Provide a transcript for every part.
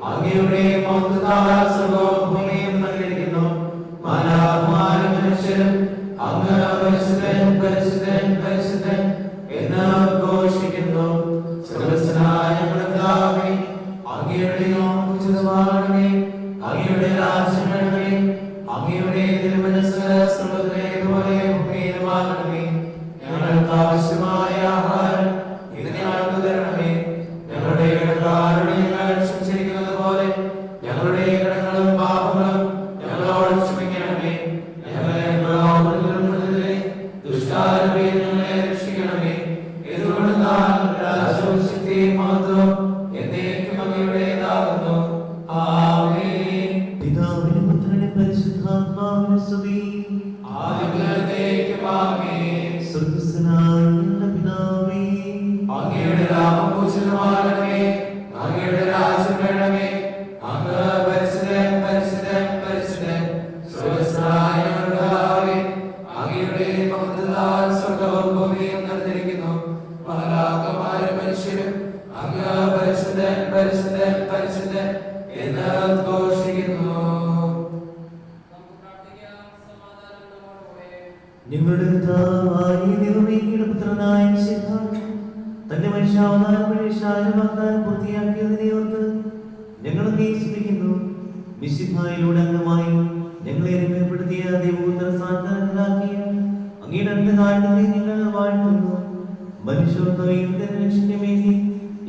അങ്ങയുടെ മൗനത്താൽ സർവ്വഭൂമിയും നൽകിയിരിക്കുന്നു. മാലാഖമാരും മനുഷ്യരും ഞങ്ങളുടെ കർത്താവായ ദൈവമേ, അങ്ങയുടെ പുത്രനായ മിശിഹാ തന്റെ മനുഷ്യാവതാരം വഴി വാഗ്ദാനം പൂർത്തിയാക്കിയതിനെ ഓർത്ത് ഞങ്ങളൊക്കെ സ്തുതിക്കുന്നു. മിശിഹായിലൂടെ അംഗമായി ഞങ്ങളെ രമ്യപ്പെടുത്തിയ ദൈവപുത്ര സ്ഥാനത്താക്കിയ അങ്ങയുടെ അന്ധകാരത്തെ ഞങ്ങൾ വാഴ്ത്തുന്നു. മനുഷ്യത്വയുടെ രക്ഷയ്ക്ക് വേണ്ടി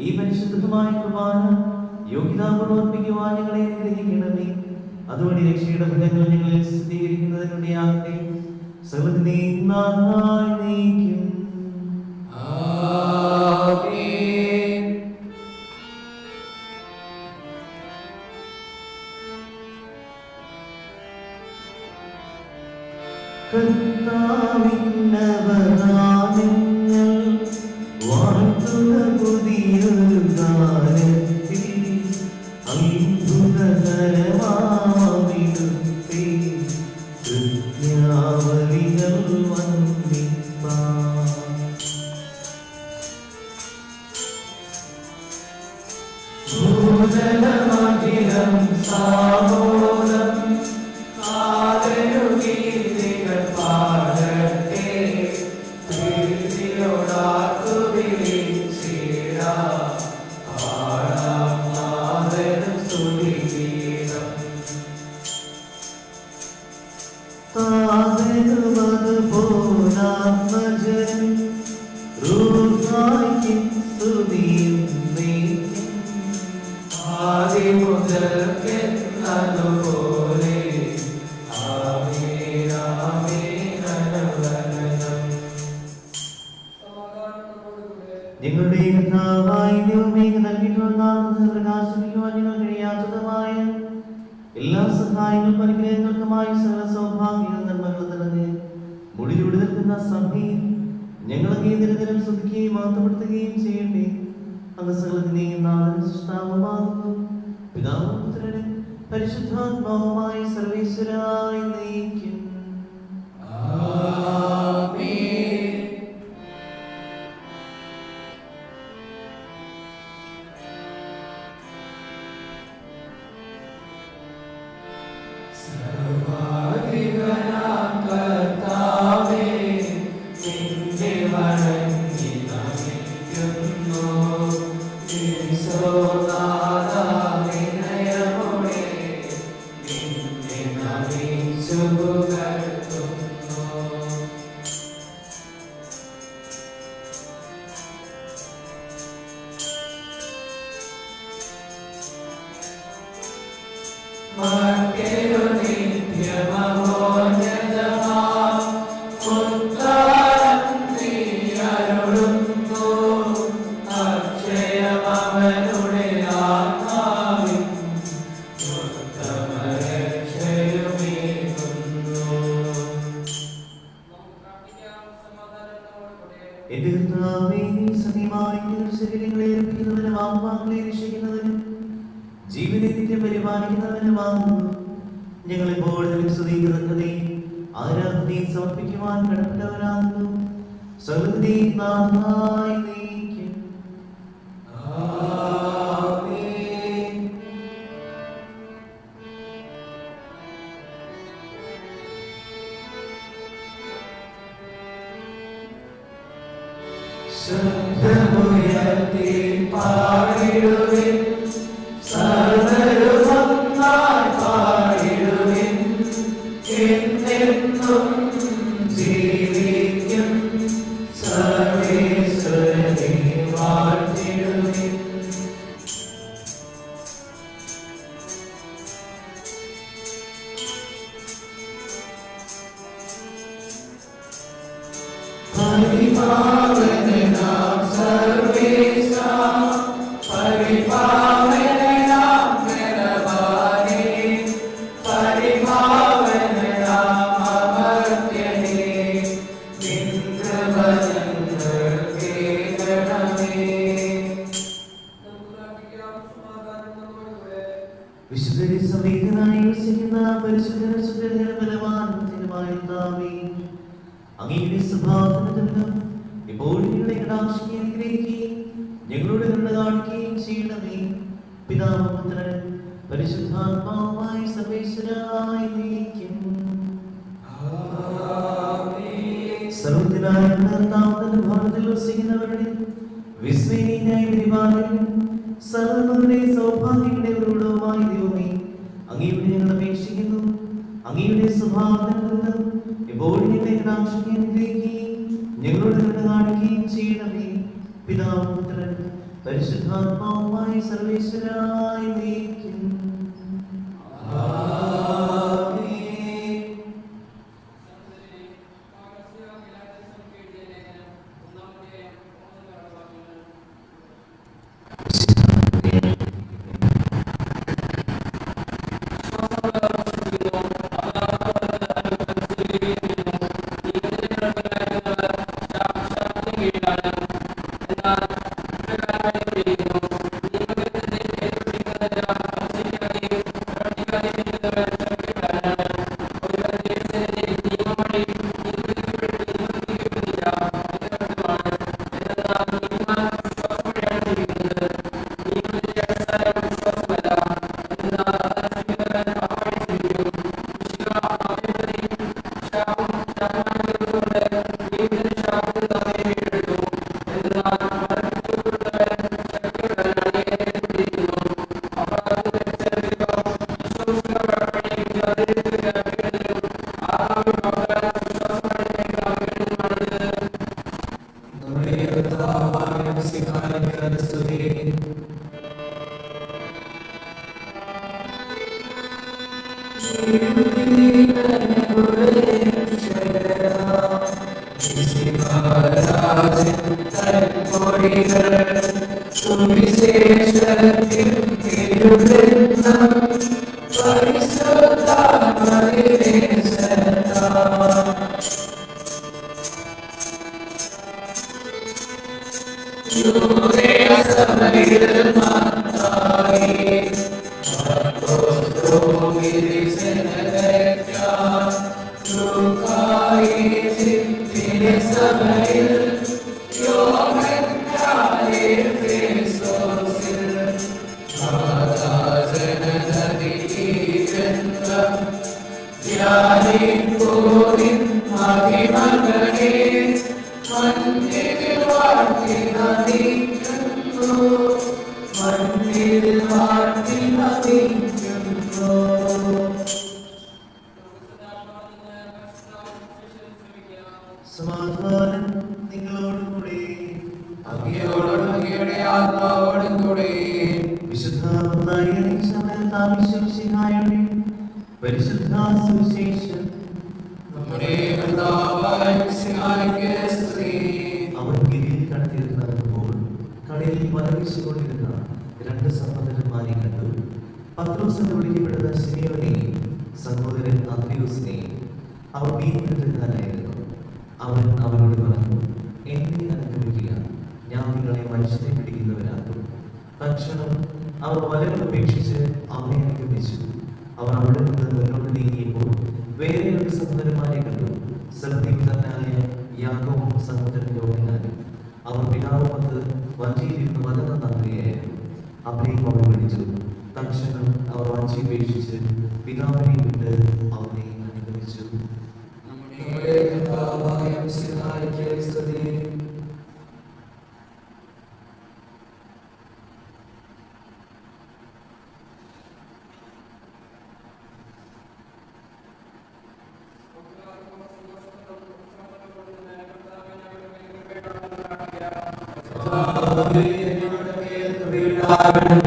ഈ പരിശുദ്ധമായ കുർബാന യോഗ്യതാപൂർവ്വം അർപ്പിക്കുവാൻ ഞങ്ങളെ അനുഗ്രഹിക്കണമേ. അതുവഴി രക്ഷയുടെ ഫലങ്ങൾ ഞങ്ങളിൽ സ്ഥിരീകരിക്കുന്നതിനുണ്ടാകട്ടെ. സകലത്തിനെയും നാഥായി നയിക്കും. ആമേൻ. കർത്താവിന്നവനാമങ്ങൾ വാഴ്ത്തുക പുതിയൊരു കാലത്തിൽ അത്ഭുതകരമാവിടുത്തെ കൃത്യാവലികൾ വന്ദിപ്പാൻ. ഭൂതലമഖിലം സാമോദം ആദരഗീതികൾ പാടട്ടെ. പ്രീതിയോടാർക്കു വിളിച്ചിടാം പാടാം നാദനം സ്തുതിഗീതം. താതനുമതുപോലാത്മജൻ റൂഹായ്ക്കും സ്തുതിയും നീക്കും. ആദിമുതൽക്കെന്നതുപോലെ ആമേൻ ആമേൻ അനവരതം. ഞങ്ങളുടെ കർത്താവായ ദൈവമേ, നൽകിയിട്ടുള്ള നാമത്തിൽ പ്രകാശിപ്പിക്കുവാൻ ഞങ്ങൾ കഴിയാത്തതുമായ എല്ലാ സഹായങ്ങൾക്കും അനുഗ്രഹങ്ങൾക്കുമായി സകല സൗഭാഗ്യങ്ങളും നന്മകളും നിറഞ്ഞ് മുടിയിലൂടെ നിൽക്കുന്ന സഭയിൽ ഞങ്ങളെ നിരന്തരം സ്തുതിക്കുകയും മാറ്റപ്പെടുത്തുകയും ചെയ്യട്ടെ. അങ്ങ് സകലത്തിനെയും നാഥനും സൃഷ്ടാവുമാകുന്നു. പിതാവും പുത്രനും പരിശുദ്ധാത്മാവുമായി സർവേശ്വരായി നയിക്കും. ആമേൻ. സർവാധിപനാം കർത്താവേ, നിന്നെ വണങ്ങി നമിക്കുന്നു. ഈശോനാഥാ, വിനയമോടെ നിന്നെ നമിച്ചു പുകഴ്ത്തുന്നു. മറ്റൊരു നിത്യമഹോന്നതമാം ഉദ്ധാരം നീ അരുളുന്നു. അക്ഷയമവനുടെ ആത്മാവിൻ ഉത്തമരക്ഷയുമേകുന്നു. എന്റെ കർത്താവേ, നീ സത്യമായി ഞങ്ങളുടെ ശരീരങ്ങളെ ഏൽപ്പിക്കുന്നവനും ആത്മാക്കളെ രക്ഷിക്കുന്നവനും ജീവനെ നിത്യം പരിപാലിക്കുന്നവനുമാകുന്നു. ഞങ്ങളെപ്പോഴും സ്തുതിക്കതക്കതയും ആരാധനയും സമർപ്പിക്കുവാൻ കടപ്പെട്ടവരാകുന്നു. സകലത്തിനെയും നാഥായി നയിക്കും. ആമേൻ. ശബ്ദമുയർത്തി പാടിടുവിൻ, സർവ്വരുമൊന്നായി പാടിടുവിൻ. എന്നെന്നും ജീവിക്കും സർവേശ്വരനെ വാഴ്ത്തിടുവിൻ. പരിപാവനാം സർവേശ, പരിപാവനാം ബലവാനേ, പരിപാവനാം അമർത്യനേ, നിൻ കൃപ കേൾക്കണമേ. വിശുദ്ധരെ സമീപനായി വസിക്കുന്ന പരിശുദ്ധനും സുന്ദരനും ബലവാനും ധന്യമായ കർത്താവേ, അങ്ങയുടെ സ്വഭാവത്തിന് ഇപ്പോഴും ഞങ്ങളെ കടാക്ഷിക്കുകയും അനുഗ്രഹിക്കുകയും ഞങ്ങളോട് കരുണ കാണിക്കുകയും ചെയ്യണമേ. പിതാവും പുത്രനും പരിശുദ്ധാത്മാവുമായി സർവേശ്വരായി നയിക്കും. ആമേൻ. വസിക്കുന്നവരുടെ വിസ്മയനീയനായ പരിപാലകനും സർവ്വങ്ങളുടെ സൗഭാഗ്യങ്ങളുടെ ഉറവിടവുമായ ദൈവമേ, അങ്ങയുടെ ഞങ്ങൾ അപേക്ഷിക്കുന്നു. അങ്ങയുടെ സ്വഭാവത്തിൽ എപ്പോഴും ഞങ്ങളെ കടാക്ഷിക്കുകയും അനുഗ്രഹിക്കുകയും ഞങ്ങളുടെ കരുണ കാണിക്കുകയും ചെയ്യണമേ. പിതാവും പുത്രനും പരിശുദ്ധാത്മാവുമായ സർവേശ്വരായ ദൈവം. സമാധാനം നിങ്ങളോടുകൂടെ. അങ്ങയുടെ ആത്മാവോടും കൂടെ. വിശുദ്ധ പരിശുദ്ധ സുവിശേഷം നമ്മുടെ കർത്താവായ മിശിഹായ്ക്ക് സ്തുതി. അവർ ഗിരിയിൽ കടലിൽ നടക്കുമ്പോൾ കടലിൽ വലവീശുകൊണ്ടിരുന്ന രണ്ട് സഹോദരന്മാരെ കണ്ടു. പത്രോസ് എന്ന് വിളിക്കപ്പെടുന്ന ശിമയോനെയും സഹോദരൻ അന്ത്രയോസിനെയും. അവർ മീൻപിടുത്തക്കാരായിരുന്നു. അവൻ അവരോട് പറഞ്ഞു, എന്നെ അനുഗമിക്കുക, ഞാൻ നിങ്ങളെ മനുഷ്യനെ പിടിക്കുന്നവരാക്കും. തക്ഷണം അവർ വലകൾ ഉപേക്ഷിച്ച് അവനെ അനുഗമിച്ചു. അവർ അവിടെ നിന്ന് മുന്നോട്ട് നീങ്ങിയപ്പോൾ വേറെ രണ്ട് സഹോദരന്മാരെ കണ്ടു, സൽദീപുത്രനായ യാക്കോബും സഹോദരൻ യോഹന്നാനും. അവർ പിതാവുമൊത്ത് വഞ്ചിയിലിരുന്ന് വലം നടക്കുകയായിരുന്നു. അവരെയും അവർ വിളിച്ചു. തക്ഷണം അവർ വഞ്ചി ഉപേക്ഷിച്ച് പിതാവിനെ വിട്ട് അവനെ അനുഗമിച്ചു. നമ്മുടെ കർത്താവായ മിശിഹായ്ക്ക് സ്തുതി. Thank you.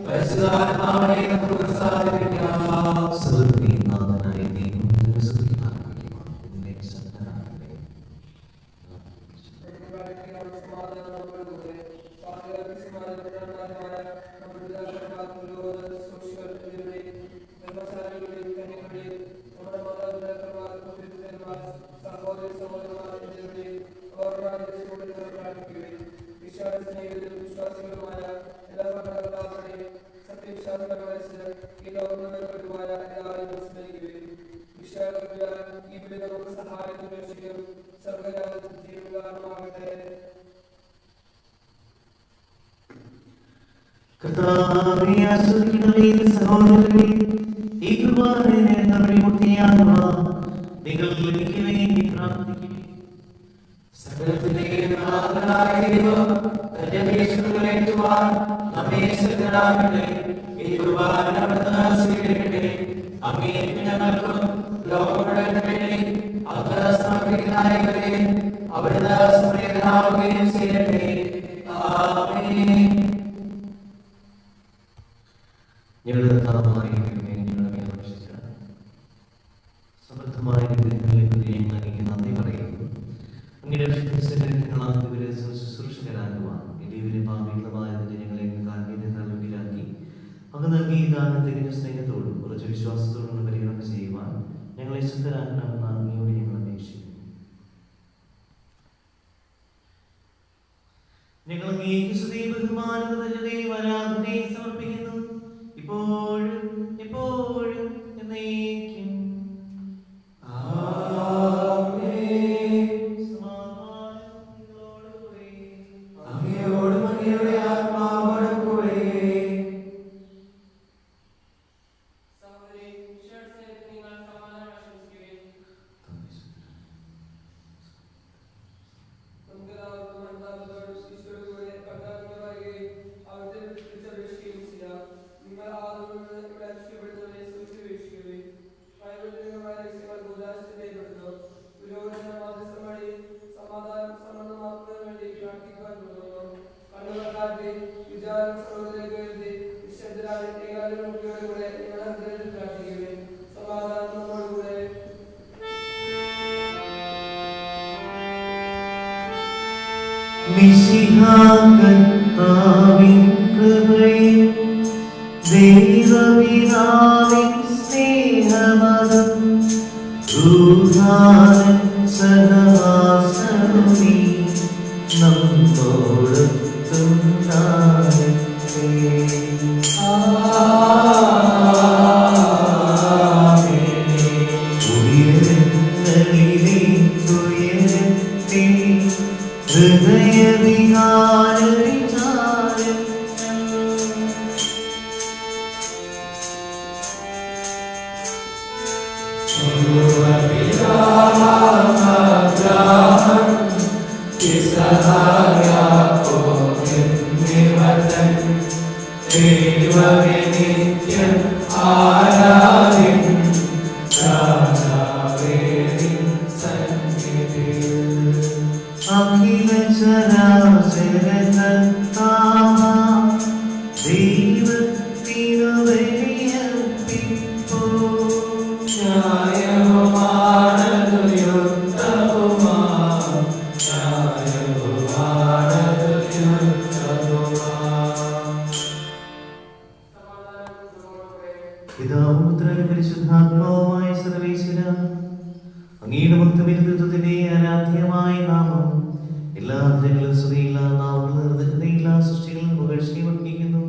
പരിശുദ്ധാത്മാവിനെ നമുക്ക് കർത്താവേ, ആശ്വസിക്കണമേ സഹോദരനേ, ഈ കുർബാനയെ ഞങ്ങളുടെ മുക്തിയാകുവാൻ നിങ്ങൾ എനിക്ക് വേണ്ടി പ്രാർത്ഥിക്കുവിൻ. സകലത്തിന്റെയും നാഥനായ ദൈവം തന്റെ ഭീഷണികളേറ്റുവാൻ നമ്മെ ശക്തരാക്കട്ടെ. ഈ കുർബാന അവിടുന്ന് സ്വീകരിക്കട്ടെ. അങ്ങേക്ക് ഞങ്ങൾക്കും ലോകങ്ങളുടെ വേണ്ടി അങ്ങ് സമർപ്പിക്കുന്നവരെ അവിടുന്ന് സ്മരണാവുകയും ചെയ്യട്ടെ. ആമേൻ. ഞങ്ങളുടെ കർത്താവായ ദൈവമേ, ഞങ്ങളുടെ മേൽ വർഷിച്ച സമൃദ്ധമായ അനുഗ്രഹങ്ങളെ പ്രതി ഞങ്ങൾ അങ്ങേക്ക് നന്ദി പറയുന്നു. അങ്ങയുടെ ശുശ്രൂഷകരാകുവാൻ ഇവരെ പാപികളായതിന്റെ ഞങ്ങളെ കാൽവീര്യത്താൽ അങ്ങ് നൽകിയ ദാനം തികഞ്ഞ സ്നേഹത്തോടും കുറച്ച് വിശ്വാസത്തോടും പരിഗണന ചെയ്യുവാൻ ഞങ്ങളെ ശുദ്ധരാക്കണമെന്ന് അങ്ങയോട് ഞങ്ങൾ അപേക്ഷിക്കുന്നു. ഞങ്ങൾ അങ്ങേക്ക് സ്തുതിയും ബഹുമാനവും നിറഞ്ഞ ആരാധനയെ സമർപ്പിക്കുന്നു, ഇപ്പോഴും എപ്പോഴും എന്നേക്കും. മിശിഹാകർത്താവിൻ കൃപയും ദൈവപിതാവിൻ സ്നേഹമതും റൂഹാനിൻ സഹവാസവുമീ നമ്മോടൊത്തുണ്ടാകട്ടെ. ഉയരങ്ങളിലേക്കുയരട്ടെ ഹൃദയവികാര പിതാവും പുത്രനും പരിശുദ്ധാത്മാവുമായ സർവേശ്വര, അങ്ങയുടെ മുക്തവിരുദ്ധത്തിന്റെ ആരാധ്യമായ നാമം എല്ലാ അതിരങ്ങളും സ്തുതിയില്ല നാവുകളുടെ സൃഷ്ടികളും പുകഴ്ചയും അർപ്പിക്കുന്നു.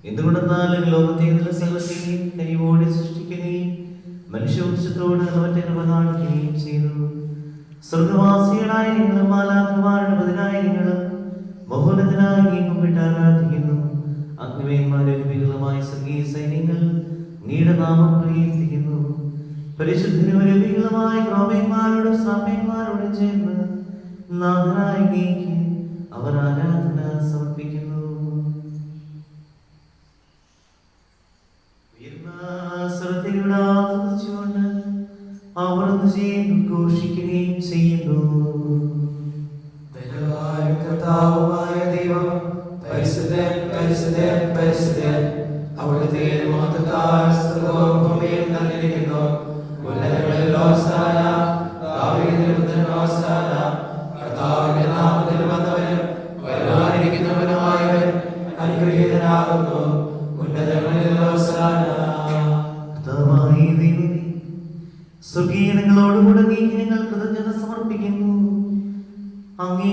എന്തുകൊണ്ടെന്നാൽ ലോകത്തെ നല്ല സകലത്തെയും കനിവോടെ സൃഷ്ടിക്കുകയും മനുഷ്യവംശത്തോട് അവന്റെ കൃപ കാണിക്കുകയും ചെയ്തു. സ്വർഗവാസികളായ നിങ്ങളും മാലാഖമാരുടെ പതിനായിരങ്ങളും മഹോന്നതനായി കുമ്പിട്ട് ആരാധിക്കുന്നു. അഗ്നിമയന്മാരുടെ വിപുലമായ സ്വർഗീയ സൈന്യങ്ങൾ അങ്ങയുടെ നാമം പ്രകീർത്തിക്കുന്നു. പരിശുദ്ധനും വിപുലമായ ക്രോമന്മാരോടും സാമ്യന്മാരോടും ചേർന്ന് നാഥനായ അങ്ങേക്ക് അവർ ആരാധന സമർപ്പിക്കുന്നു. ശ്രദ്ധയോടാസ്വദിച്ചുകൊണ്ട് അവർ ഘോഷിക്കുകയും ചെയ്യുന്നു. കർത്താവുമായ ദൈവം പരിശുദ്ധൻ പരിശുദ്ധൻ പരിശുദ്ധൻ, അവിടുത്തെ മഹത്വത്താൽ സ്വർഗ്ഗവും ഭൂമിയും നിറഞ്ഞിരിക്കുന്നു. ഉന്നതങ്ങളിൽ ഹോസാന, ദാവീദിന്റെ പുത്രൻ ഹോസാന. കർത്താവിന്റെ നാമത്തിൽ വന്നവനും വരുവാനിരിക്കുന്നവനുമായവൻ അനുഗ്രഹീതനാകുന്നു. ഉന്നതങ്ങളിൽ ഹോസാന. കർത്താവായ ദൈവമേ, സ്വർഗീയങ്ങളോടുകൂടെ ഞങ്ങൾ കൃതജ്ഞത സമർപ്പിക്കുന്നു. അങ്ങേ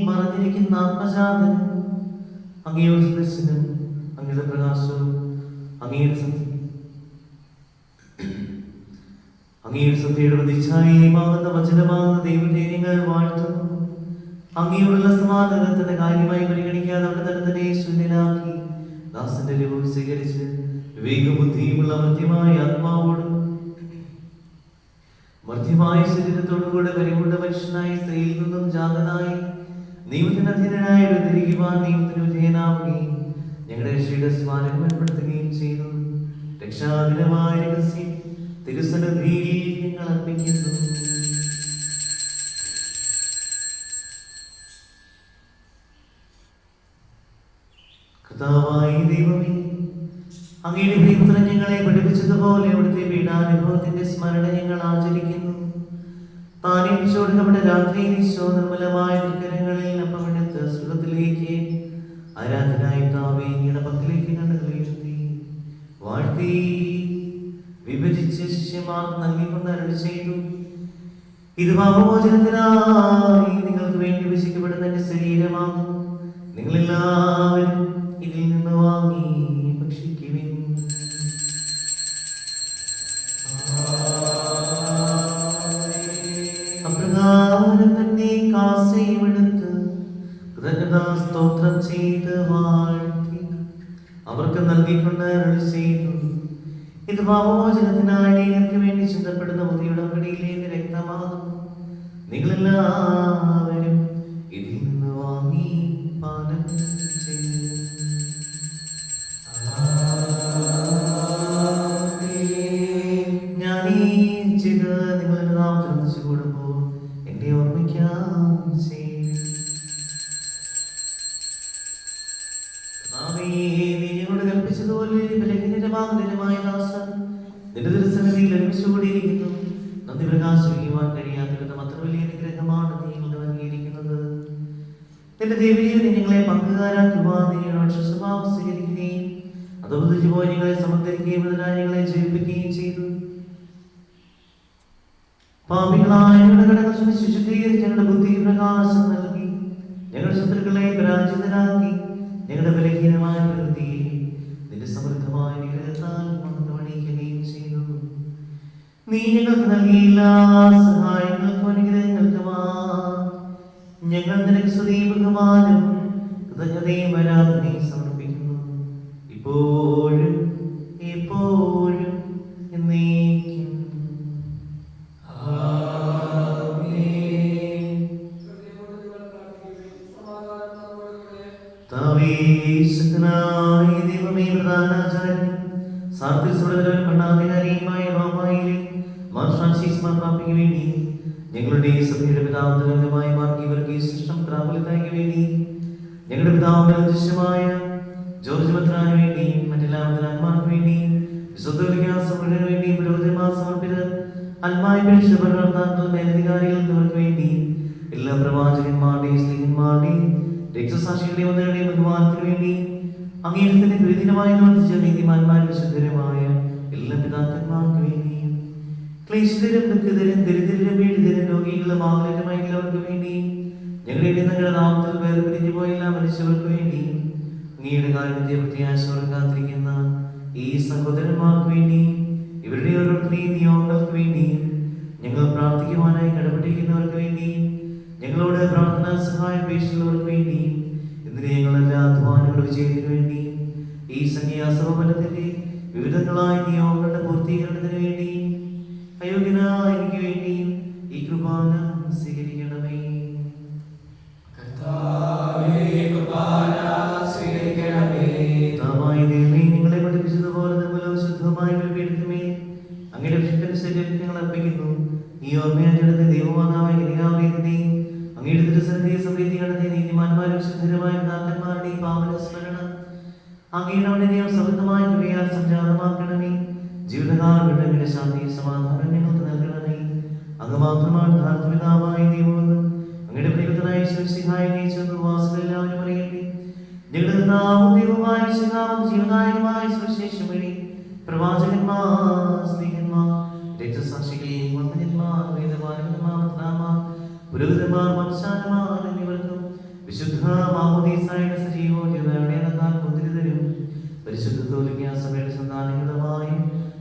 മറഞ്ഞിരിക്കുന്ന ആത്മജാതനും അങ്ങയുടെ ദർശനം അങ്ങയുടെ പ്രകാശവും അങ്ങയുടെ സത്യയുടെ പ്രതിച്ഛായമാകുന്ന വചനമാകുന്ന ദൈവത്തെ നിങ്ങൾ വാഴ്ത്തുന്നു. അങ്ങയോടുള്ള സമാധാനത്തിന്റെ കാര്യമായി പരിഗണിക്കാതെ അവിടെ തന്നെ ശൂന്യനാക്കി ദാസന്റെ രൂപം സ്വീകരിച്ച് വിവേകബുദ്ധിയുമുള്ള മധ്യമായ ആത്മാവോടും മധ്യമായ ശരീരത്തോടുകൂടെ പരിപൂർണ്ണ മനുഷ്യനായി സ്ത്രീയിൽ നിന്നും ജാതനായി നിയമത്തിന് അധീനനായ ഉദ്ധരിക്കുവാൻ നിയമത്തിന് വിധേയനാവുകയും ഞങ്ങളുടെ രക്ഷയുടെ സ്മാരകം ഏർപ്പെടുത്തുകയും ചെയ്തു. രക്ഷാദിനമായ രഹസ്യം തിരുസന്നിധിയിൽ ഞങ്ങൾ അർപ്പിക്കുന്നു. കർത്താവായ ദൈവമേ, അങ്ങയുടെ പ്രിയപുത്രൻ ഞങ്ങളെ പഠിപ്പിച്ചതുപോലെ അവിടുത്തെ പീഡാനുഭവത്തിന്റെ സ്മരണ ഞങ്ങൾ ആചരിക്കുന്നു. താനീച്ചോട് നമ്മുടെ രാത്രിയിൽ ഈശോ നിർമ്മലമായ തിരുക്കരങ്ങളിൽ അപ്പമെടുത്ത് സ്വർഗ്ഗത്തിലേക്ക് ആരാധനായ താവേ അങ്ങയുടെ പക്കലേക്ക് കണ്ണുകൾ ഉയർത്തി വാഴ്ത്തി വിഭജിച്ച് ശിഷ്യന്മാർക്ക് നൽകിക്കൊണ്ട് അരുളി ചെയ്തു: ഇത് പാപമോചനത്തിനായി നിങ്ങൾക്ക് വേണ്ടി വിഭജിക്കപ്പെടുന്ന എന്റെ ശരീരമാകുന്നു. നിങ്ങളെല്ലാവരും ഇതിൽ നിന്ന് വാങ്ങി ഭക്ഷിക്കുവിൻ. അപ്രകാരം തന്നെ കാസയുമെടുത്ത് കൃതജ്ഞതാ സ്തോത്രം ചെയ്ത് വാഴ്ത്തി അവർക്ക് നൽകിക്കൊണ്ട് അരുളി ചെയ്തു: ഇത് പാപമോചനത്തിനായി നിങ്ങൾക്ക് വേണ്ടി ചിന്തപ്പെടുന്ന പുതിയ ഉടമ്പടിയിലെ രക്തമാകുന്നു. നിങ്ങളെല്ലാവരും ഇതിൽ നിന്ന് വാങ്ങി പാനം ചെയ്യും. ഞാൻ ഈ ചെയ്ത് നിങ്ങളുടെ നാമത്തിൽ ഒന്നിച്ചു കൂടുമ്പോൾ എന്നെ ഓർമ്മിക്കാൻ ചെയ്യും. നിന്നോട് കൽപ്പിച്ചതുപോലെ ബലഹീനമായ ദാസൻ നിന്റെ തിരുസന്നിധിയിൽ ഒരുമിച്ചുകൂടിയിരിക്കുന്നു. നന്ദി പ്രകാശിക്കുവാൻ കഴിയാത്ത വിധം അത്ര വലിയ അനുഗ്രഹമാണ് നീ നൽകിയിരിക്കുന്നത്. നിന്റെ ദൈവജീവനെ ഞങ്ങളെ പങ്കുകാരാക്കുവാൻ നിങ്ങളുടെ സ്വഭാവം സ്വീകരിക്കുകയും അതോതിച്ചു പോയി ഞങ്ങളെ സമർപ്പിക്കുകയും ഞങ്ങളെ ജയിപ്പിക്കുകയും ചെയ്തു. പാപികളായ ഞങ്ങളുടെ കടങ്ങൾ ശുദ്ധീകരിച്ച് ഞങ്ങളുടെ ബുദ്ധിക്ക് പ്രകാശം നൽകി ഞങ്ങളുടെ ശത്രുക്കളെ പരാജിതരാക്കി ഞങ്ങളുടെ ബലഹീനമായ പ്രകൃതിയെ നിന്റെ സമൃദ്ധമായ നിഗ്രഹത്താൽ മണീക്കുകയും ചെയ്തു. നീ ഞങ്ങൾക്ക് നൽകിയില്ല സഹായങ്ങൾക്കും അനുഗ്രഹങ്ങൾക്കുമാ ഞങ്ങൾ നിനക്ക് സ്തുതിയും ബഹുമാനവും കൃതജ്ഞതയും ആരാധനയും സമർപ്പിക്കുന്നു, ഇപ്പോഴും എപ്പോഴും എന്നേക്കും. ദൈവമേ, പ്രധാനാചാര്യൻ ഭരണാധികാരിയുമായ റോമായിലെ മാർഫ്രാൻസിസ് മാർപ്പാപ്പയ്ക്ക് വേണ്ടി ഞങ്ങളുടെ സഭയുടെ പിതാവിന്റെ മാർക്ക് ഇവർക്ക് ശിഷ്ടം പ്രാബല്യത്തായ്ക്ക് വേണ്ടി ഞങ്ങളുടെ പിതാവിന്റെ ദൃശ്യമായ ജോർജ് മെത്രാന് വേണ്ടിയും മറ്റെല്ലാ മെത്രാന്മാർക്ക് വേണ്ടിയും വിശുദ്ധ വേണ്ടി പുരോഹിതന്മാർ സമർപ്പിതർ അന്മായ മേലധികാരികൾ എന്നിവർക്ക് വേണ്ടി എല്ലാ പ്രവാചകന്മാരുടെയും സ്ത്രീന്മാരുടെയും രക്തസാക്ഷികളുടെയും ഒന്നരുടെയും ബഹുമാനത്തിന് വേണ്ടി അങ്ങേയത്തിന്റെ പ്രീതിനമായി വർദ്ധിച്ച നീതിമാന്മാരും വിശുദ്ധരുമായ എല്ലാ പിതാക്കന്മാർക്ക് വേണ്ടിയും ക്ലേശിതരും ദുഃഖിതരും ദരിദ്രരും പീഡിതരും രോഗികളും ആകുലരുമായ എല്ലാവർക്കും വേണ്ടിയും ഞങ്ങളുടെ ഞങ്ങളുടെ നാമത്തിൽ വേറെ പിരിഞ്ഞു പോയ എല്ലാ മനുഷ്യർക്ക് വേണ്ടിയും അങ്ങയുടെ കാരുണ്യത്തെ പ്രത്യാശയോടെ കാത്തിരിക്കുന്ന ഈ സഹോദരന്മാർക്ക് വേണ്ടിയും ഇവരുടെ ഓരോരുത്തരെയും നിയോഗങ്ങൾക്ക് വേണ്ടിയും ഞങ്ങൾ പ്രാർത്ഥിക്കുവാനായി കടപ്പെട്ടിരിക്കുന്നവർക്ക് വേണ്ടിയും ഞങ്ങളോട് പ്രാർത്ഥനാ സഹായം അപേക്ഷിക്കുന്നവർക്ക് വേണ്ടിയും എന്തിനെ ഞങ്ങളെല്ലാ അധ്വാനങ്ങളുടെ വിജയത്തിന് വേണ്ടിയും ഈ സന്യാസഭവനത്തിന്റെ വിവിധങ്ങളായ നിയോഗങ്ങളുടെ പൂർത്തീകരണത്തിന് വേണ്ടിയും അയോഗ്യനായ എനിക്ക് വേണ്ടിയും ഈ കുർബാന സ്വീകരിക്കണമേ. നിങ്ങളെ പഠിപ്പിച്ചതുപോലെ നിർമ്മലവും ശുദ്ധമായ ഒരു പീഠത്തിന്മേൽ അങ്ങയുടെ ശരീരത്തിൽ ഞങ്ങൾ അർപ്പിക്കുന്നു. ഈ ഓർമ്മയാചരണത്തെ ദൈവമാതാവായ കന്യകാമറിയത്തിന്റെയും അങ്ങയുടെ തിരുസന്നിധിയെ സമൃദ്ധി കണ്ടെത്തിയ നീതിമാന്മാരും ശുദ്ധരുമായ പിതാക്കന്മാരുടെയും പാവന സ്മരണം അങ്ങയുടെ ഉടനെയും സമൃദ്ധമായ കൃപയാൽ സംജാതമാക്കണമേ. ജീവിതകാലം അങ്ങയുടെ ശാന്തിയും സമാധാനം ഞങ്ങൾക്ക് നൽകണമേ. അങ്ങ് മാത്രമാണ് യഥാർത്ഥപിതാവായ ദൈവമെന്ന് അങ്ങയുടെ പ്രിയപുത്രനായ യേശുമിശിഹായെ നയിച്ചുവെന്ന് വാസനെല്ലാവരും അറിയട്ടെ. ഞങ്ങളുടെ കർത്താവും ദൈവമായ യേശുനാമം ജീവനായകമായ സുവിശേഷം വഴി പ്രവാചകന്മാർ, സ്ത്രീകന്മാർ, രക്തസാക്ഷികൾ, വന്ദന്യന്മാർ, വേദപാരകന്മാർ, പുരോഹിതന്മാർ, വംശാന്മാർ എന്നിവർക്കും വിശുദ്ധ മാമോദീസായുടെ സജീവോദ്യതയുടെ മുദ്രിതരും പരിശുദ്ധ പരിശുദ്ധ കത്തോലിക്കാ സഭയുടെ സന്താനങ്ങളുമായി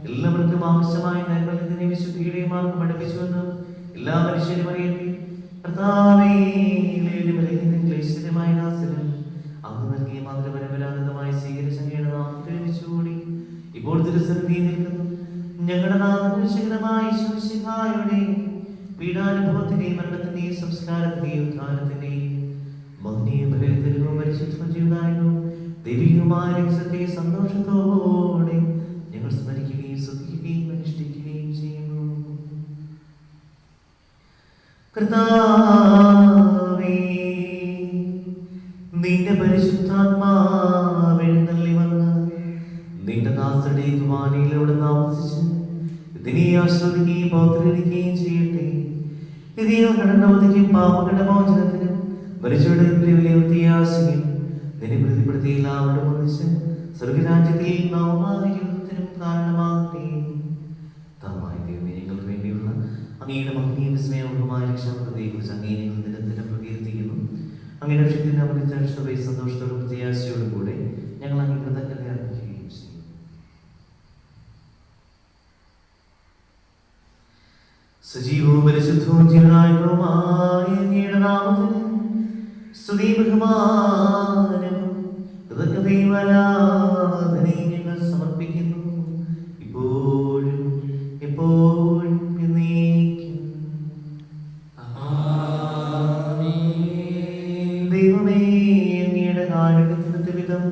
എല്ലാവർക്കും ആവശ്യമായ നന്മ വിശുദ്ധിയുടെ മാർഗം പഠിപ്പിച്ചുവെന്നും എല്ലാ മനുഷ്യരും അറിയട്ടെ. കർത്താവേ, ക്ലേശിതമായ ദാസനും അങ്ങ് നൽകിയ മാതൃപരമ്പരാഗതമായി സ്വീകരിച്ച നാമത്തിലൂടി ഇപ്പോൾ തിരുസന്നിധിയിൽ നിൽക്കുന്നു. ഞങ്ങളുടെ നാമശകരമായ ശിഹായുടെ പീഡാനുഭവത്തിന്റെയും മരണത്തിന്റെയും സംസ്കാരത്തിന്റെയും ഉദ്ധാനത്തിന്റെയും മഹനീയ ഭയത്തിലും പരിശുദ്ധ ജീവിതായിരുന്നു ദൈവികമായ രഹസ്യത്തെ സന്തോഷത്തോടെ ഞങ്ങൾ സ്മരിക്കുകയും ശ്രദ്ധിക്കുകയും അനുഷ്ഠിക്കുകയും ചെയ്യുന്നു. കർത്താവേ, നിന്റെ പരിശുദ്ധാത്മാവ് എഴുന്നള്ളി വന്ന് നിന്റെ ദാസരുടെ കുമാരിയിലൂടെ താമസിച്ച് ഇതിനെ ആസ്വദിക്കുകയും പൗത്രീകരിക്കുകയും ചെയ്യട്ടെ. ഇതിയോ കടന്നവധിക്കും പാപങ്ങളുടെ മോചനത്തിനും മരിച്ചവരുടെ വിലയിരുത്തിയാശയും നിന്നെ പ്രതിപ്പെടുത്തി എല്ലാവരുടെ ഒന്നിച്ച് സ്വർഗരാജ്യത്തിൽ നവമാനത്തിനും കാരണമാകട്ടെ. താമായ ദൈവമേ, ഞങ്ങൾക്ക് വേണ്ടിയുള്ള അങ്ങയുടെ മഹനീയ വിസ്മയമായ രക്ഷാപ്രതിയെക്കുറിച്ച് അങ്ങേ ഞങ്ങൾ നിരന്തരം പ്രകീർത്തിക്കുന്നു. അങ്ങയുടെ രക്ഷത്തിന്റെ അമൃത സന്തോഷത്തോടും പ്രത്യാശയോടും കൂടെ ഞങ്ങൾ അങ്ങേ കൃതജ്ഞത അർപ്പിക്കുകയും ചെയ്യും. സജീവവും പരിശുദ്ധവും ജീവനായകവുമായ അങ്ങയുടെ നാമത്തിന് സ്തുതി ബഹുമാനവും കൃതജ്ഞതയും ആരാധനയും ഞങ്ങൾ സമർപ്പിക്കുന്നു, ഇപ്പോഴും എപ്പോഴും എന്നേക്കും. ദൈവമേ, അങ്ങയുടെ കാരുണ്യത്തിന്റെ വിധം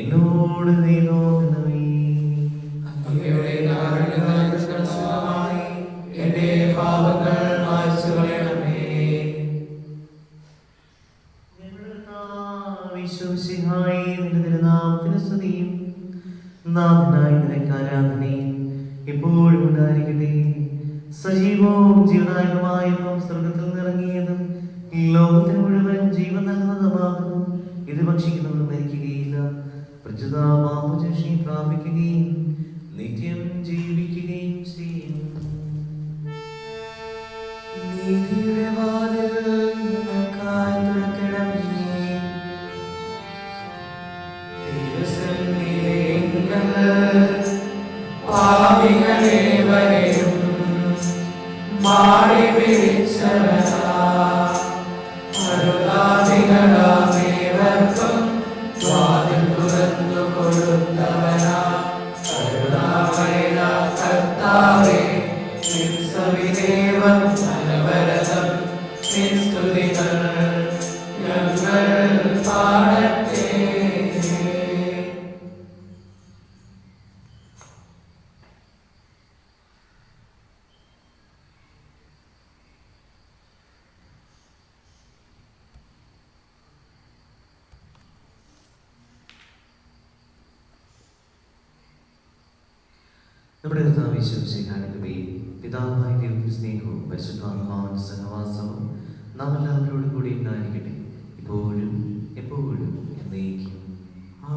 എന്നോട് നീ നോക്കണമേ. അങ്ങയുടെ കാരുണ്യമായി എന്റെ പാപങ്ങൾ മായ്ച്ചു കളയണമേ. നിന്റെ തിരുനാമത്തിന് സ്തുതിയും നാഥനായ നിനക്ക് ആരാധനയും എപ്പോഴും ഉണ്ടായിരിക്കട്ടെ. സജീവവും ജീവനായകമായ സ്വർഗത്തിൽ നിറങ്ങിയതും ലോകത്തിന് മുഴുവൻ ജീവൻ നൽകുന്നതുമാകുന്നു. ഇത് ഭക്ഷിക്കുന്നവർ മരിക്കുകയില്ല, പ്രചുതാപാപശേഷി പ്രാപിക്കുകയും നിത്യം ജീവിക്കുകയും ചെയ്യും. നീതിയുടെ വാതിൽ നിങ്ങൾക്കായി തുറക്കണമേ. പാപികളേവരെയും മാറി വിളിച്ചവനാ അരുളാദികളാമേവർക്കും വാതിൽ തുറന്നു കൊടുത്തവനാ കരുണാമയ കർത്താവേ, നിൻ സവിദേവം അനവരതം നിൻ സ്തുതികൾ ഞങ്ങൾ പാടട്ടെ. നമ്മുടെ കർത്താവ് യേശുമിശിഹായുടെ പിതാവായ ദൈവത്തിന്റെ സ്നേഹവും പരിശുദ്ധാത്മാവിന്റെ സഹവാസവും നാം എല്ലാവരോടും കൂടി ഉണ്ടായിരിക്കട്ടെ, ഇപ്പോഴും എപ്പോഴും എന്നേക്കും.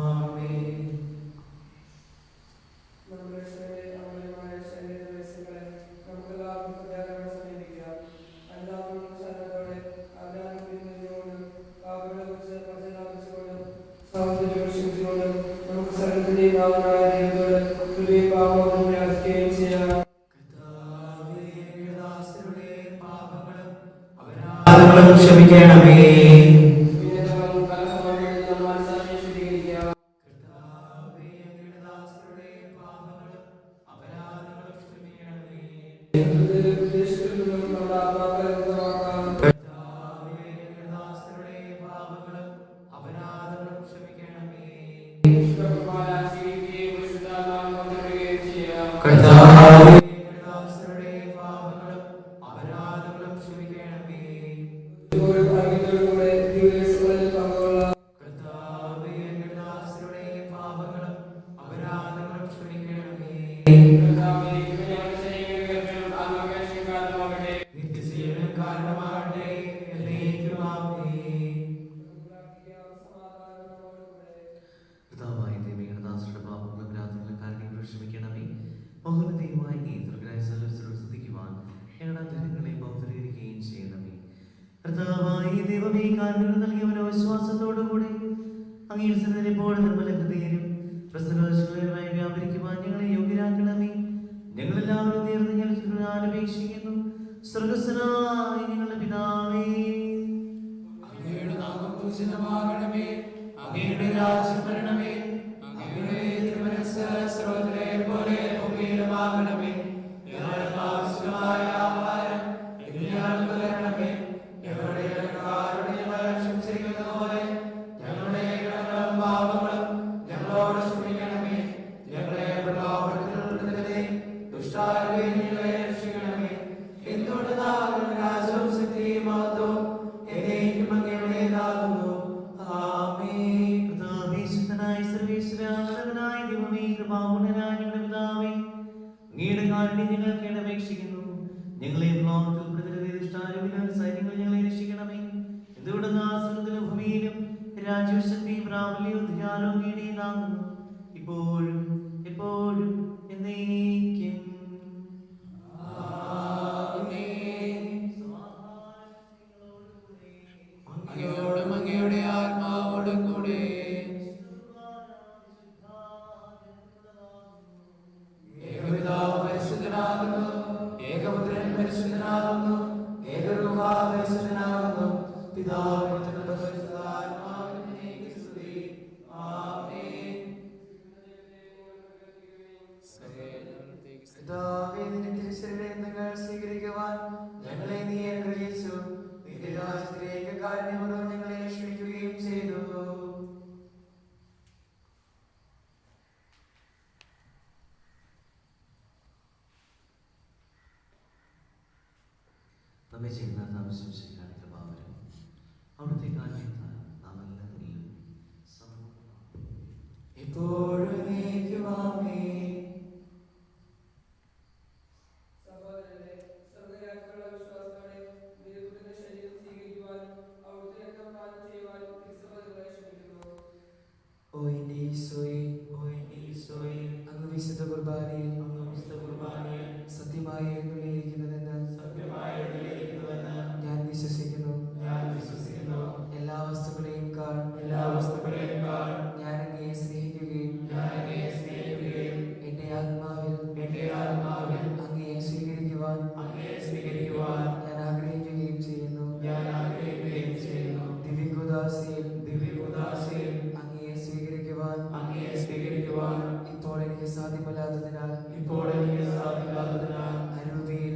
ആമേൻ. ക്ഷമിക്കണമേ. പ്രസന്നവശുദ്ധമായി വ്യാപരിക്കുവാൻ ഞങ്ങളെ യോഗ്യരാക്കണമേ. ഞങ്ങളെല്ലാവരും നേർന്ന് ഞങ്ങൾ അപേക്ഷിക്കുന്നു. സ്വർഗ്ഗസ്ഥനായ ഞങ്ങളുടെ പിതാവേ, അങ്ങയുടെ നാമം പൂജിതമാകണമേ. അങ്ങയുടെ രാജ്യം വരണമേ. അങ്ങയുടെ തിരുമനസ്സ് സ്വർഗ്ഗത്തിലെ പോലെ ഭൂമിയിലുമാകണമേ. ഞങ്ങൾക്ക് ആവശ്യമായ ആഹാരം ഇന്ന് ഞങ്ങൾക്ക് തരണമേ. ഞങ്ങളുടെ കടക്കാരോട് ഞങ്ങൾ ക്ഷമിച്ചിരിക്കുന്നത് പോലെ ഞങ്ങളുടെ കടങ്ങളും പാപങ്ങളും ഞങ്ങളോട് ക്ഷമിക്കണമേ. ഞങ്ങളെ പ്രലോഭനത്തിൽ ഉൾപ്പെടുത്തരുതേ. ദുഷ്ടാരൂപിയിൽ ഞങ്ങളെ രക്ഷിക്കണമേ. എന്തുകൊണ്ടെന്നാൽ രാജ്യവും ശക്തിയും മഹത്വവും എന്നേക്കും അങ്ങയുടേതാകുന്നു. ആമേൻ. കർത്താവേ, ശുദ്ധനായ സർവ്വേശ്വരനായ ദൈവമേ, കൃപാപൂർണ്ണനായ ഞങ്ങളുടെ പിതാവേ, അങ്ങയുടെ കാരുണ്യം ഞങ്ങൾക്ക് അപേക്ഷിക്കുന്നു. ഞങ്ങളെ പ്രലോഭനത്തിൽ ഉൾപ്പെടുത്തരുതേ. ദുഷ്ടാരൂപിയിൽ സൈന്യങ്ങൾ ഞങ്ങളെ രക്ഷിക്കണമേ. എന്തുകൊണ്ടെന്നാൽ സ്വർഗ്ഗത്തിലും ഭൂമിയിലും രാജ്യവും ശക്തിയും പ്രാബല്യവും ധ്യാനവും അങ്ങയുടേതാകുന്നു. ഇപ്പോഴും എപ്പോഴും എന്നേക്കും. അങ്ങയോടും അങ്ങയുടെ ആത്മാവോടും കൂടെ ഏകപിതാവ് പരിശുദ്ധനാകുന്നു. ഏകപുത്രൻ പരിശുദ്ധനാകുന്നു. ഏകരൂഹ പരിശുദ്ധനാകുന്നു. പിതാവിനും പുത്രനും പരിശുദ്ധാത്മാവിനും എന്നേക്കും സ്തുതി. ആമേൻ. പിതാവേ, നിന്റെ തിരുശരീരങ്ങൾ സ്വീകരിക്കുവാൻ ഞങ്ങളെ നീ അനുഗ്രഹിച്ചു. നിന്റെ രാജ്യത്തിലേക്ക് കാരുണ്യപൂർവ്വം ഞങ്ങളെ ക്ഷണിക്കുകയും ചെയ്തു. നമ്മെ ചെയ്യുന്ന താമസം കൃപാവരം അവിടുത്തെ കാരണത്താൽ നാം എല്ലാവരിലും ഇപ്പോഴും എന്നേക്കും ആമേൻ. സഹോദരരെ, സ്വർഗ്ഗയാത്രയുള്ള വിശ്വാസത്തോടെ ദൈവത്തിന്റെ ശരീരം സ്വീകരിക്കുവാനും അവിടുത്തെ രക്തം പാനം ചെയ്യുവാനും തിരുസഭ നിങ്ങളെ ക്ഷണിക്കുന്നു. ഓ എന്റെ ഈശോയെ, അങ്ങ് വിശുദ്ധ കുർബാനയിൽ സത്യമായി എഴുന്നള്ളിയിരിക്കുന്നതെന്ന് ഞാൻ വിശ്വസിക്കുന്നു. എല്ലാ വസ്തുക്കളെയും കാൾ ഞാൻ അങ്ങയെ സ്നേഹിക്കുകയും എന്റെ ആത്മാവിൽ അങ്ങയെ സ്വീകരിക്കുവാൻ ഞാൻ ആഗ്രഹിക്കുകയും ചെയ്യുന്നു. ദിവ്യകുദാശയിൽ അങ്ങയെ സ്വീകരിക്കുവാൻ ഇപ്പോൾ എനിക്ക് സാധ്യമല്ലാത്തതിനാൽ അരൂപിയിൽ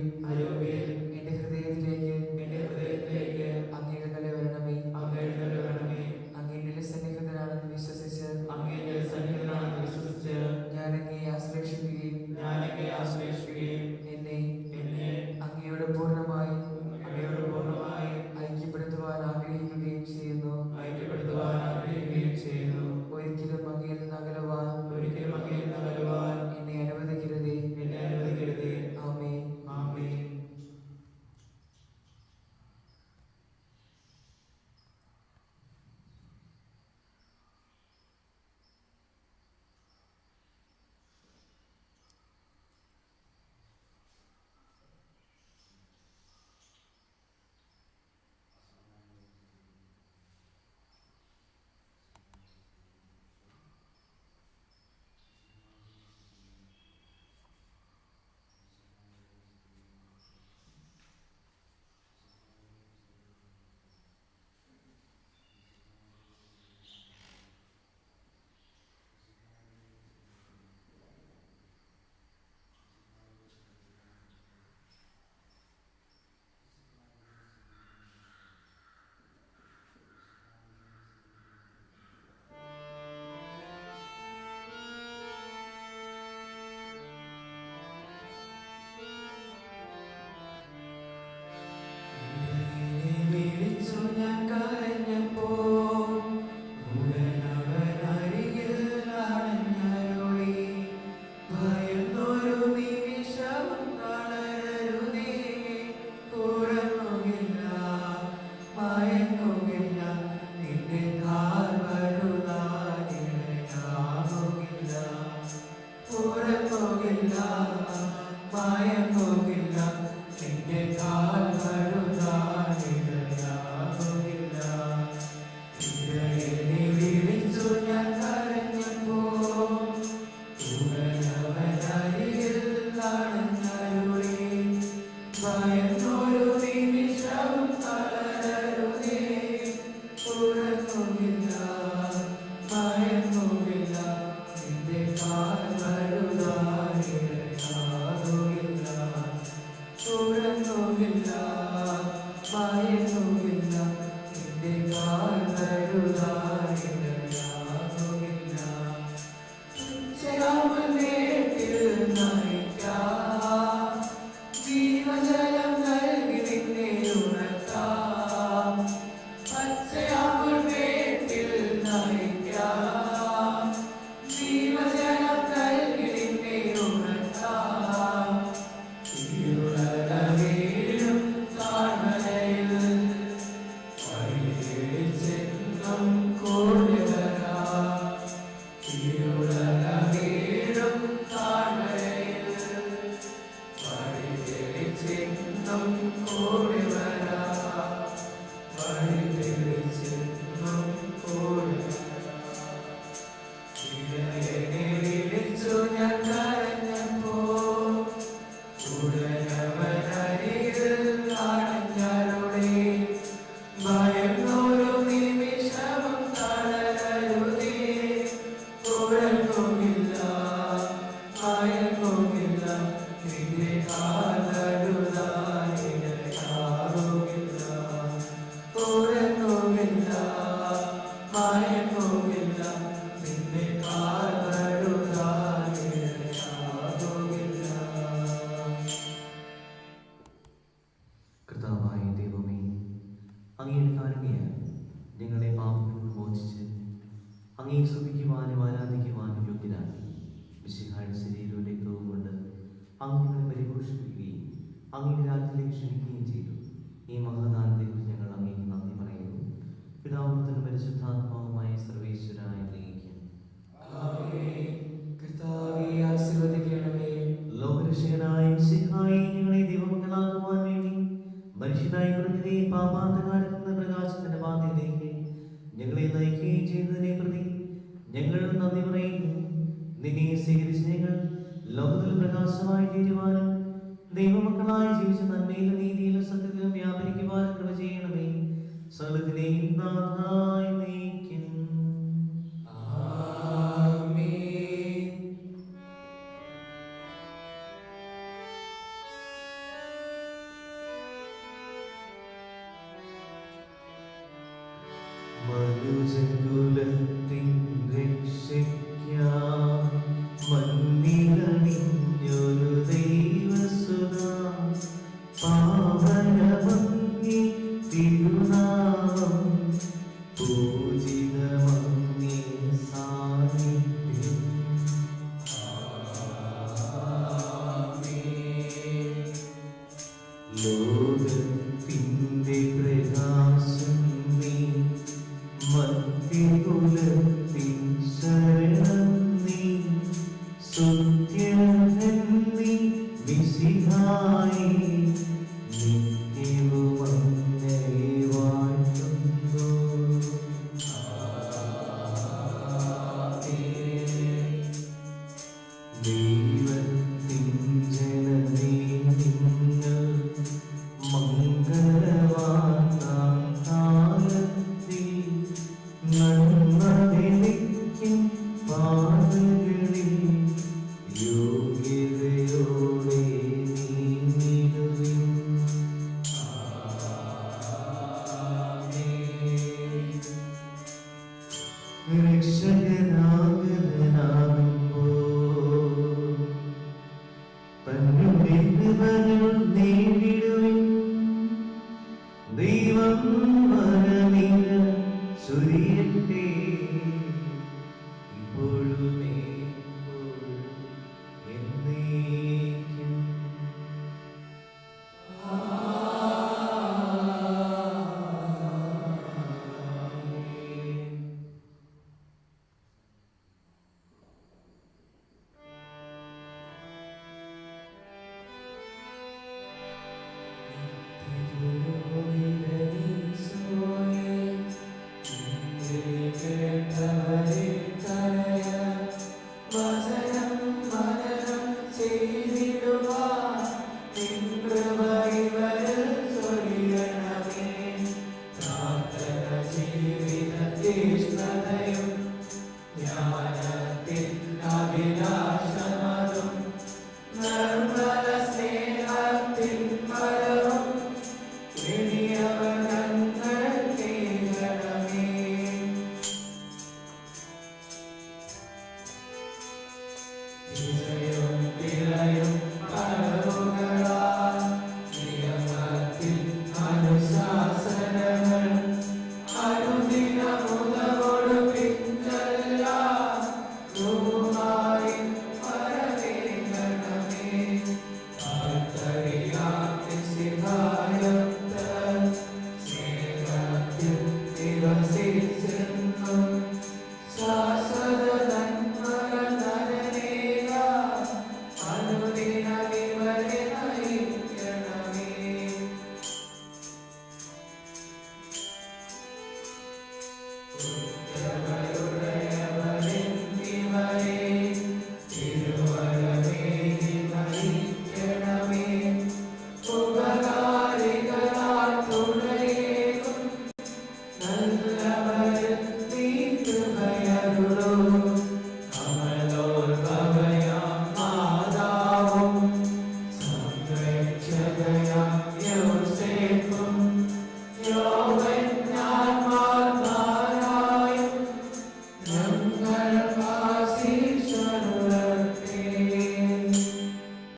നിന്റെ കാലഴുതാനില്ല ഓരങ്ങുമില്ല മയങ്ങുമില്ല നിന്റെ കാലഴുതാനില്ല. കർത്താവായ ദൈവമേ, അങ്ങയുടെ കാരുണ്യയാൽ ഞങ്ങളെ പാപങ്ങൾ മോചിച്ച് അങ്ങയെ സ്തുതിക്കുവാനും ആരാധിക്കുവാനും യോഗ്യരാക്കി മിശിഹായുടെ ശരീരവും രക്തവും കൊണ്ട് അങ്ങ് ഞങ്ങളെ പരിപോഷിപ്പിക്കുകയും അങ്ങയുടെ രാജ്യത്തിലേക്ക് ക്ഷണിക്കുകയും ചെയ്തു. ഈ മഹാദാനത്തെക്കുറിച്ച് ഞങ്ങൾ അങ്ങേക്ക് നന്ദി പറയുന്നു. പിതാവുത്തനും പരിശുദ്ധാത്മാവുമായ സർവേശ്വരായ ദൈവം കർത്താവേ ആശീർവദിക്കണമേ. ലോകരക്ഷകനായ മിശിഹായെ ഞങ്ങളെ ദൈവമക്കളാകുവാൻ വേണ്ടി മനുഷ്യനായി പിറക്കുകയും പാപാന്തകാരത്തിൽ നിന്ന് പ്രകാശത്തിന്റെ പാതയിലേക്ക് ഞങ്ങളെ നയിക്കുകയും ചെയ്തതിനെ പ്രതി ഞങ്ങൾ നന്ദി പറയുന്നു. നിന്നെ സ്വീകരിച്ച് ഞങ്ങൾ ലോകത്തിൽ പ്രകാശമായി തീരുവാനും ദൈവമക്കളായി ജീവിച്ച നന്മയിലും നീതിയിലും സത്യത്തിലും വ്യാപരിക്കുവാനും കൃപ ചെയ്യണമേ. സകലത്തിലെയും നാഥായി നയിക്കും. ആമേൻ. മനുജകുലത്തിൻ രക്ഷയ്ക്കായി മണ്ണിലണിഞ്ഞൊരു ദൈവസുതാ പാവനമങ്ങി തിരുനാമം പൂജിതമങ്ങി സാന്നിധ്യം. ലോകത്തിൻ്റെ പ്രകാശം നീ മധ്യകുലത്തിൻ ശരണം നീ സുത്യൻ നീ മിശിഹായി നിത്യവും അങ്ങയെ വാഴ്ത്തുന്നു. ദൈവത്തിൻ ജനമേ നിങ്ങൾ മംഗളവാർത്താം കാലത്തിൽ നന്മ വിളിക്കും പാതകളിൽ യോഗ്യതയോടെ നീങ്ങിടുവിൻ. രക്ഷകനാഗതനാകുമ്പോൾ തന്നുടെ കൃപകൾ നേടിടുവാൻ